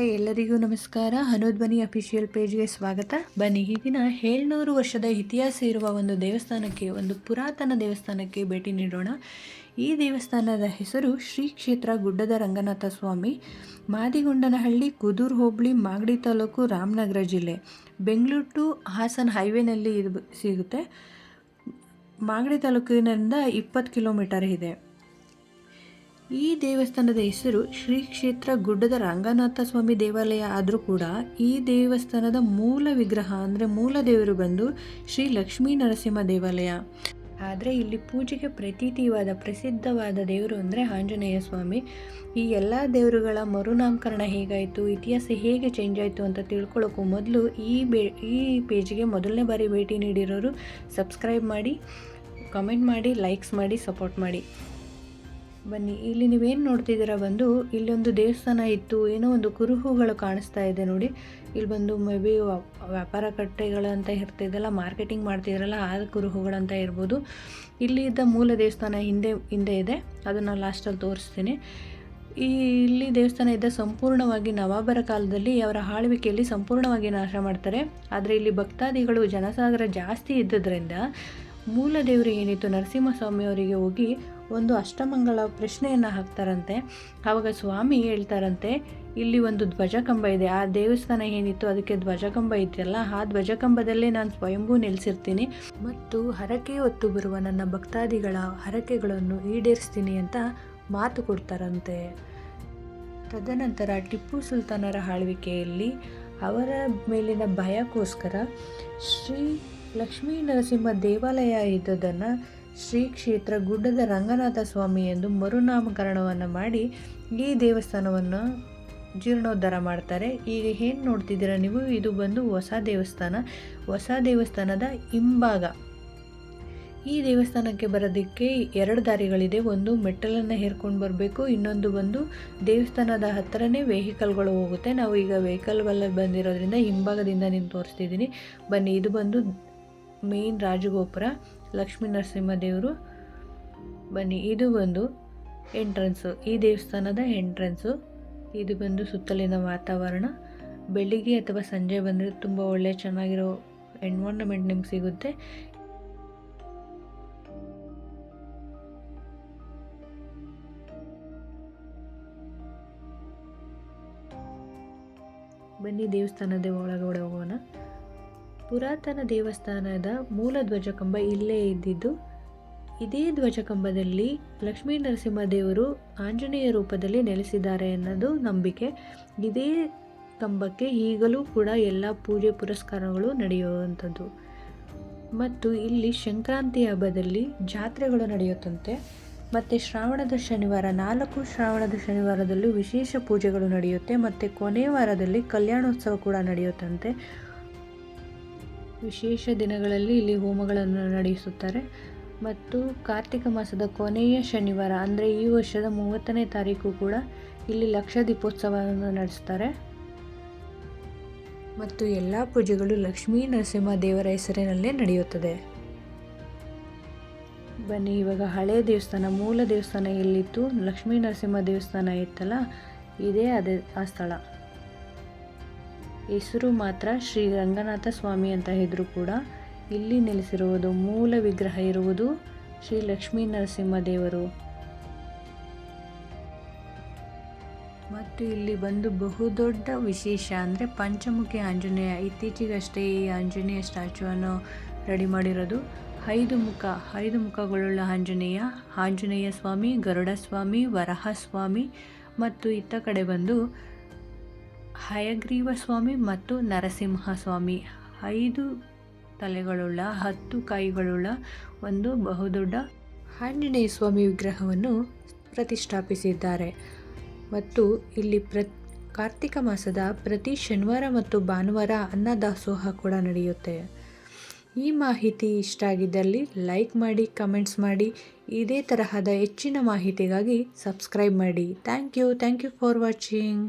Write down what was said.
Hi ಎಲ್ಲರಿಗೂ ನಮಸ್ಕಾರ. ಹನುಧ್ವನಿ official ಪೇಜ್ಗೆ ಸ್ವಾಗತ. ಬನ್ನಿ, ಈ ದಿನ 700 ವರ್ಷದ ಇತಿಹಾಸ ಇರುವ ಒಂದು ದೇವಸ್ಥಾನಕ್ಕೆ, ಒಂದು ಪುರಾತನ ದೇವಸ್ಥಾನಕ್ಕೆ ಭೇಟಿ ನೀಡೋಣ. ಈ ದೇವಸ್ಥಾನದ ಹೆಸರು ಶ್ರೀ ಕ್ಷೇತ್ರ ಗುಡ್ಡದ ರಂಗನಾಥ ಸ್ವಾಮಿ, ಮಾದಿಗೊಂಡನಹಳ್ಳಿ, ಕುದೂರು ಹೋಬಳಿ, ಮಾಗಡಿ ತಾಲೂಕು, ರಾಮನಗರ ಜಿಲ್ಲೆ. ಬೆಂಗಳೂರು ಟು ಹಾಸನ ಹೈವೇನಲ್ಲಿ ಇದು ಸಿಗುತ್ತೆ. ಮಾಗಡಿ ತಾಲೂಕಿನಿಂದ 20 ಕಿಲೋಮೀಟರ್ ಇದೆ. ಈ ದೇವಸ್ಥಾನದ ಹೆಸರು ಶ್ರೀ ಕ್ಷೇತ್ರ ಗುಡ್ಡದ ರಂಗನಾಥ ಸ್ವಾಮಿ ದೇವಾಲಯ ಆದರೂ ಕೂಡ ಈ ದೇವಸ್ಥಾನದ ಮೂಲ ವಿಗ್ರಹ ಅಂದರೆ ಮೂಲ ದೇವರು ಬಂದು ಶ್ರೀ ಲಕ್ಷ್ಮೀ ನರಸಿಂಹ ದೇವಾಲಯ. ಆದರೆ ಇಲ್ಲಿ ಪೂಜೆಗೆ ಪ್ರಸಿದ್ಧವಾದ ದೇವರು ಅಂದರೆ ಆಂಜನೇಯ ಸ್ವಾಮಿ. ಈ ಎಲ್ಲ ದೇವರುಗಳ ಮರುನಾಮಕರಣ ಹೇಗಾಯಿತು, ಇತಿಹಾಸ ಹೇಗೆ ಚೇಂಜ್ ಆಯಿತು ಅಂತ ತಿಳ್ಕೊಳ್ಳೋಕ್ಕೂ ಮೊದಲು ಈ ಪೇಜ್ಗೆ ಮೊದಲನೇ ಬಾರಿ ಭೇಟಿ ನೀಡಿರೋರು ಸಬ್ಸ್ಕ್ರೈಬ್ ಮಾಡಿ, ಕಮೆಂಟ್ ಮಾಡಿ, ಲೈಕ್ಸ್ ಮಾಡಿ, ಸಪೋರ್ಟ್ ಮಾಡಿ. ಬನ್ನಿ, ಇಲ್ಲಿ ನೀವೇನು ನೋಡ್ತಿದ್ದೀರಾ ಬಂದು ಇಲ್ಲೊಂದು ದೇವಸ್ಥಾನ ಇತ್ತು, ಏನೋ ಒಂದು ಕುರುಹುಗಳು ಕಾಣಿಸ್ತಾ ಇದೆ ನೋಡಿ. ಇಲ್ಲಿ ಬಂದು ಮೇ ಬಿ ವ್ಯಾಪಾರ ಕಟ್ಟೆಗಳಂತ ಇರ್ತಿದ್ದಲ್ಲ, ಮಾರ್ಕೆಟಿಂಗ್ ಮಾಡ್ತಿದ್ರಲ್ಲ ಆ ಕುರುಹುಗಳಂತ ಇರ್ಬೋದು. ಇಲ್ಲಿ ಇದ್ದ ಮೂಲ ದೇವಸ್ಥಾನ ಹಿಂದೆ ಇದೆ, ಅದನ್ನು ಲಾಸ್ಟಲ್ಲಿ ತೋರಿಸ್ತೀನಿ. ಇಲ್ಲಿ ದೇವಸ್ಥಾನ ಇದ್ದ ಸಂಪೂರ್ಣವಾಗಿ ನವಾಬರ ಕಾಲದಲ್ಲಿ ಅವರ ಆಳ್ವಿಕೆಯಲ್ಲಿ ಸಂಪೂರ್ಣವಾಗಿ ನಾಶ ಮಾಡ್ತಾರೆ. ಆದರೆ ಇಲ್ಲಿ ಭಕ್ತಾದಿಗಳು ಜನಸಾಗರ ಜಾಸ್ತಿ ಇದ್ದದ್ರಿಂದ ಮೂಲ ದೇವರು ಏನಿತ್ತು ನರಸಿಂಹಸ್ವಾಮಿಯವರಿಗೆ ಹೋಗಿ ಒಂದು ಅಷ್ಟಮಂಗಲ ಪ್ರಶ್ನೆಯನ್ನು ಹಾಕ್ತಾರಂತೆ. ಆವಾಗ ಸ್ವಾಮಿ ಹೇಳ್ತಾರಂತೆ, ಇಲ್ಲಿ ಒಂದು ಧ್ವಜಕಂಬ ಇದೆ, ಆ ದೇವಸ್ಥಾನ ಏನಿತ್ತು ಅದಕ್ಕೆ ಧ್ವಜಕಂಬ ಇದೆಯಲ್ಲ, ಆ ಧ್ವಜಕಂಬದಲ್ಲೇ ನಾನು ಸ್ವಯಂಭೂ ನೆಲೆಸಿರ್ತೀನಿ ಮತ್ತು ಹರಕೆ ಹೊತ್ತು ಬರುವ ನನ್ನ ಭಕ್ತಾದಿಗಳ ಹರಕೆಗಳನ್ನು ಈಡೇರಿಸ್ತೀನಿ ಅಂತ ಮಾತು ಕೊಡ್ತಾರಂತೆ. ತದನಂತರ ಟಿಪ್ಪು ಸುಲ್ತಾನರ ಆಳ್ವಿಕೆಯಲ್ಲಿ ಅವರ ಮೇಲಿನ ಭಯಕ್ಕೋಸ್ಕರ ಶ್ರೀ ಲಕ್ಷ್ಮೀ ನರಸಿಂಹ ದೇವಾಲಯ ಇದ್ದದನ್ನು ಶ್ರೀ ಕ್ಷೇತ್ರ ಗುಡ್ಡದ ರಂಗನಾಥ ಸ್ವಾಮಿ ಎಂದು ಮರುನಾಮಕರಣವನ್ನು ಮಾಡಿ ಈ ದೇವಸ್ಥಾನವನ್ನು ಜೀರ್ಣೋದ್ಧಾರ ಮಾಡ್ತಾರೆ. ಈಗ ಏನು ನೋಡ್ತಿದ್ದೀರಾ ನೀವು, ಇದು ಬಂದು ಹೊಸ ದೇವಸ್ಥಾನದ ಹಿಂಭಾಗ. ಈ ದೇವಸ್ಥಾನಕ್ಕೆ ಬರೋದಕ್ಕೆ 2 ದಾರಿಗಳಿದೆ. ಒಂದು ಮೆಟ್ಟಲನ್ನು ಹೇರ್ಕೊಂಡು ಬರಬೇಕು, ಇನ್ನೊಂದು ಬಂದು ದೇವಸ್ಥಾನದ ಹತ್ತಿರನೇ ವೆಹಿಕಲ್ಗಳು ಹೋಗುತ್ತೆ. ನಾವು ಈಗ ವೆಹಿಕಲ್ಗಳಲ್ಲಿ ಬಂದಿರೋದ್ರಿಂದ ಹಿಂಭಾಗದಿಂದ ನಿಮ್ಗೆ ತೋರಿಸ್ತಿದ್ದೀನಿ. ಬನ್ನಿ, ಇದು ಬಂದು ಮೇನ್ ರಾಜಗೋಪುರ, ಲಕ್ಷ್ಮೀ ನರಸಿಂಹ ದೇವರು. ಬನ್ನಿ, ಇದು ಬಂದು ಎಂಟ್ರೆನ್ಸು, ಈ ದೇವಸ್ಥಾನದ ಎಂಟ್ರೆನ್ಸು. ಇದು ಬಂದು ಸುತ್ತಲಿನ ವಾತಾವರಣ. ಬೆಳಿಗ್ಗೆ ಅಥವಾ ಸಂಜೆ ಬಂದರೆ ತುಂಬ ಒಳ್ಳೆ ಚೆನ್ನಾಗಿರೋ ಎನ್ವೈರನ್ಮೆಂಟ್ ನಿಮ್ಗೆ ಸಿಗುತ್ತೆ. ಬನ್ನಿ, ದೇವಸ್ಥಾನದ ಒಳಗಡೆ ಹೋಗೋಣ. ಪುರಾತನ ದೇವಸ್ಥಾನದ ಮೂಲ ಧ್ವಜಕಂಬ ಇಲ್ಲೇ ಇದ್ದಿದ್ದು. ಇದೇ ಧ್ವಜಕಂಬದಲ್ಲಿ ಲಕ್ಷ್ಮೀ ನರಸಿಂಹ ದೇವರು ಆಂಜನೇಯ ರೂಪದಲ್ಲಿ ನೆಲೆಸಿದ್ದಾರೆ ಅನ್ನೋದು ನಂಬಿಕೆ. ಇದೇ ಕಂಬಕ್ಕೆ ಈಗಲೂ ಕೂಡ ಎಲ್ಲ ಪೂಜೆ ಪುರಸ್ಕಾರಗಳು ನಡೆಯುವಂಥದ್ದು. ಮತ್ತು ಇಲ್ಲಿ ಸಂಕ್ರಾಂತಿ ಹಬ್ಬದಲ್ಲಿ ಜಾತ್ರೆಗಳು ನಡೆಯುತ್ತಂತೆ. ಮತ್ತು ಶ್ರಾವಣದ ಶನಿವಾರ 4 ಶ್ರಾವಣದ ಶನಿವಾರದಲ್ಲೂ ವಿಶೇಷ ಪೂಜೆಗಳು ನಡೆಯುತ್ತೆ. ಮತ್ತು ಕೊನೆಯ ವಾರದಲ್ಲಿ ಕಲ್ಯಾಣೋತ್ಸವ ಕೂಡ ನಡೆಯುತ್ತಂತೆ. ವಿಶೇಷ ದಿನಗಳಲ್ಲಿ ಇಲ್ಲಿ ಹೋಮಗಳನ್ನು ನಡೆಸುತ್ತಾರೆ. ಮತ್ತು ಕಾರ್ತಿಕ ಮಾಸದ ಕೊನೆಯ ಶನಿವಾರ ಅಂದರೆ ಈ ವರ್ಷದ 30ನೇ ತಾರೀಕು ಕೂಡ ಇಲ್ಲಿ ಲಕ್ಷ ದೀಪೋತ್ಸವವನ್ನು ನಡೆಸ್ತಾರೆ. ಮತ್ತು ಎಲ್ಲ ಪೂಜೆಗಳು ಲಕ್ಷ್ಮೀ ನರಸಿಂಹ ದೇವರ ಹೆಸರಿನಲ್ಲೇ ನಡೆಯುತ್ತದೆ. ಬನ್ನಿ, ಇವಾಗ ಹಳೆ ದೇವಸ್ಥಾನ, ಮೂಲ ದೇವಸ್ಥಾನ ಎಲ್ಲಿತ್ತು, ಲಕ್ಷ್ಮೀ ನರಸಿಂಹ ದೇವಸ್ಥಾನ ಇತ್ತಲ್ಲ, ಇದೇ ಆ ಸ್ಥಳ. ಹೆಸರು ಮಾತ್ರ ಶ್ರೀ ರಂಗನಾಥ ಸ್ವಾಮಿ ಅಂತ ಇದ್ರೂ ಕೂಡ ಇಲ್ಲಿ ನೆಲೆಸಿರುವುದು, ಮೂಲ ವಿಗ್ರಹ ಇರುವುದು ಶ್ರೀ ಲಕ್ಷ್ಮೀ ನರಸಿಂಹ ದೇವರು. ಮತ್ತು ಇಲ್ಲಿ ಬಂದು ಬಹುದೊಡ್ಡ ವಿಶೇಷ ಅಂದರೆ ಪಂಚಮುಖಿ ಆಂಜನೇಯ. ಇತ್ತೀಚೆಗಷ್ಟೇ ಈ ಆಂಜನೇಯ ಸ್ಟ್ಯಾಚುವನ್ನು ರೆಡಿ ಮಾಡಿರೋದು. 5 ಮುಖಗಳುಳ್ಳ ಆಂಜನೇಯ ಸ್ವಾಮಿ, ಗರುಡ ಸ್ವಾಮಿ, ವರಹ ಸ್ವಾಮಿ ಮತ್ತು ಇತ್ತ ಕಡೆ ಬಂದು ಹಯಗ್ರೀವ ಸ್ವಾಮಿ ಮತ್ತು ನರಸಿಂಹ ಸ್ವಾಮಿ. 5 ತಲೆಗಳುಳ್ಳ 10 ಕೈಗಳುಳ್ಳ ಒಂದು ಬಹುದೊಡ್ಡ ಆಂಜನೇಯ ಸ್ವಾಮಿ ವಿಗ್ರಹವನ್ನು ಪ್ರತಿಷ್ಠಾಪಿಸಿದ್ದಾರೆ. ಮತ್ತು ಇಲ್ಲಿ ಕಾರ್ತಿಕ ಮಾಸದ ಪ್ರತಿ ಶನಿವಾರ ಮತ್ತು ಭಾನುವಾರ ಅನ್ನದಾಸೋಹ ಕೂಡ ನಡೆಯುತ್ತೆ. ಈ ಮಾಹಿತಿ ಇಷ್ಟ ಆಗಿದ್ದಲ್ಲಿ ಲೈಕ್ ಮಾಡಿ, ಕಮೆಂಟ್ಸ್ ಮಾಡಿ. ಇದೇ ತರಹದ ಹೆಚ್ಚಿನ ಮಾಹಿತಿಗಾಗಿ ಸಬ್ಸ್ಕ್ರೈಬ್ ಮಾಡಿ. Thank you for watching.